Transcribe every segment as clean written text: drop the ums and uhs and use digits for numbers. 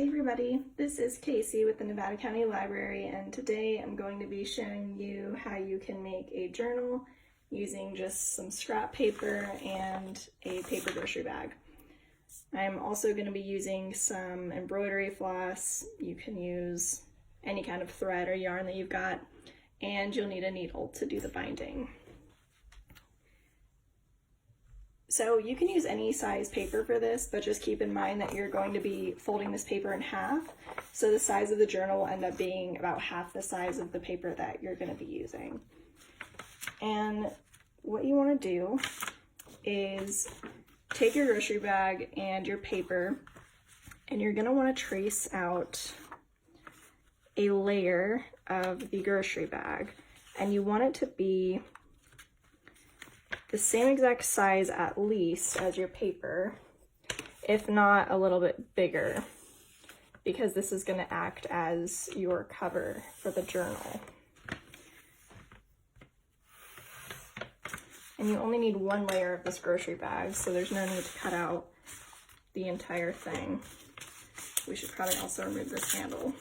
Hey everybody, this is Casey with the Nevada County Library, and today I'm going to be showing you how you can make a journal using just some scrap paper and a paper grocery bag. I'm also going to be using some embroidery floss. You can use any kind of thread or yarn that you've got, and you'll need a needle to do the binding. So you can use any size paper for this, but just keep in mind that you're going to be folding this paper in half. So the size of the journal will end up being about half the size of the paper that you're going to be using. And what you want to do is take your grocery bag and your paper, and you're going to want to trace out a layer of the grocery bag. And you want it to be the same exact size at least as your paper, if not a little bit bigger, because this is going to act as your cover for the journal. And you only need one layer of this grocery bag, so there's no need to cut out the entire thing. We should probably also remove this handle.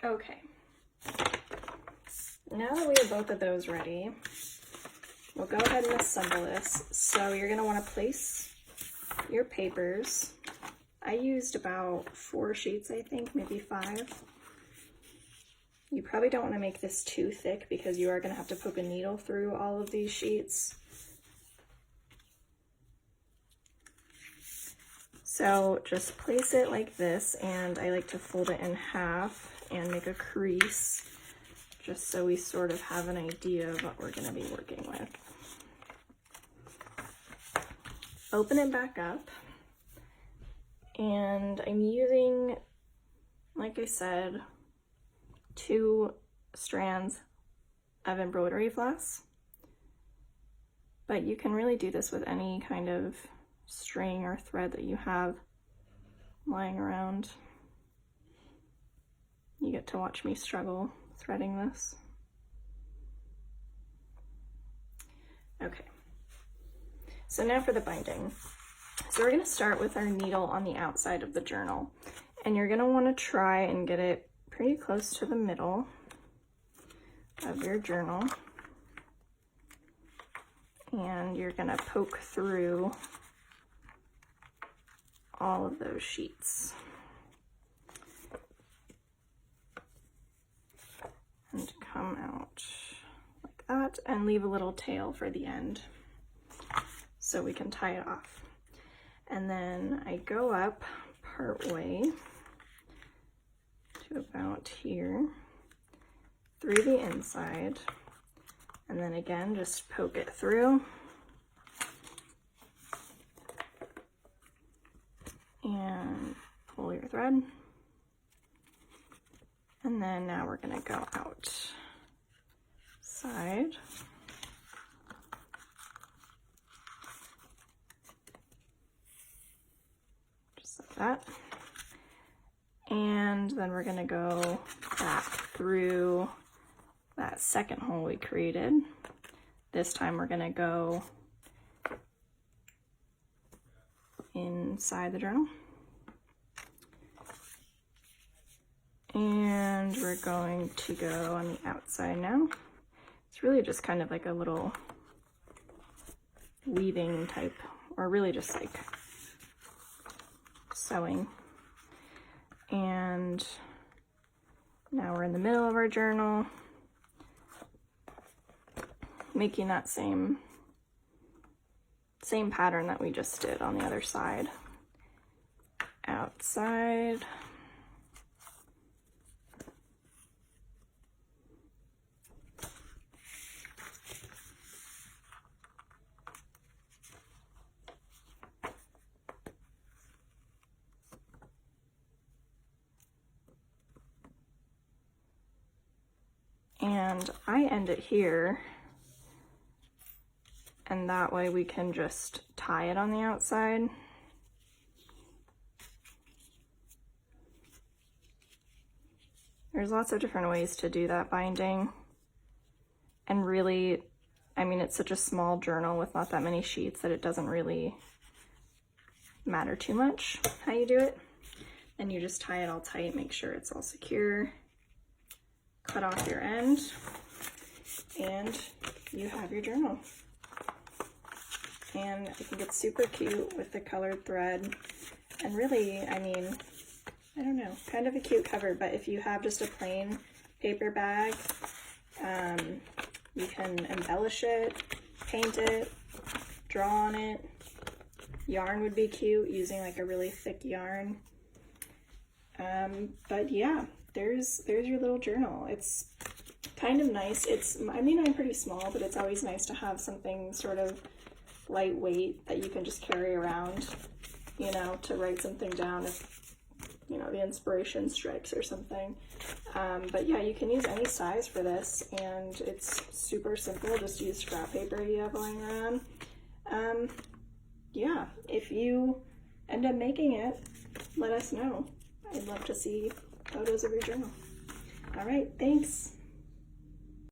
Okay, now that we have both of those ready, we'll go ahead and assemble this. So you're going to want to place your papers. I used about 4 sheets, I think, maybe 5. You probably don't want to make this too thick because you are going to have to poke a needle through all of these sheets. So just place it like this, and I like to fold it in half and make a crease just so we sort of have an idea of what we're going to be working with. Open it back up, and I'm using, like I said, 2 strands of embroidery floss, but you can really do this with any kind of string or thread that you have lying around. You get to watch me struggle threading this. Okay, so now for the binding. So we're going to start with our needle on the outside of the journal, and you're going to want to try and get it pretty close to the middle of your journal, and you're going to poke through all of those sheets and come out like that, and leave a little tail for the end so we can tie it off. And then I go up part way to about here through the inside, and then again just poke it through and pull your thread. And then now we're going to go outside. Just like that. And then we're going to go back through that second hole we created. This time we're going to go inside the journal. And we're going to go on the outside now. It's really just kind of like a little weaving type, or really just like sewing. And now we're in the middle of our journal. making that same pattern that we just did on the other side. Outside. And I end it here, and that way we can just tie it on the outside. There's lots of different ways to do that binding, and really, I mean, it's such a small journal with not that many sheets that it doesn't really matter too much how you do it. And you just tie it all tight, make sure it's all secure. Cut off your end, and you have your journal. And I think it's super cute with the colored thread, and really, I mean, I don't know, kind of a cute cover. But if you have just a plain paper bag, you can embellish it, paint it, draw on it. Yarn would be cute, using like a really thick yarn. But yeah, there's your little journal. It's kind of nice. I mean, I'm pretty small, but it's always nice to have something sort of lightweight that you can just carry around, you know, to write something down if, you know, the inspiration strikes or something. But yeah, you can use any size for this, and it's super simple. Just use scrap paper you have lying around. Yeah, if you end up making it, let us know. I'd love to see photos of your journal. All right, thanks.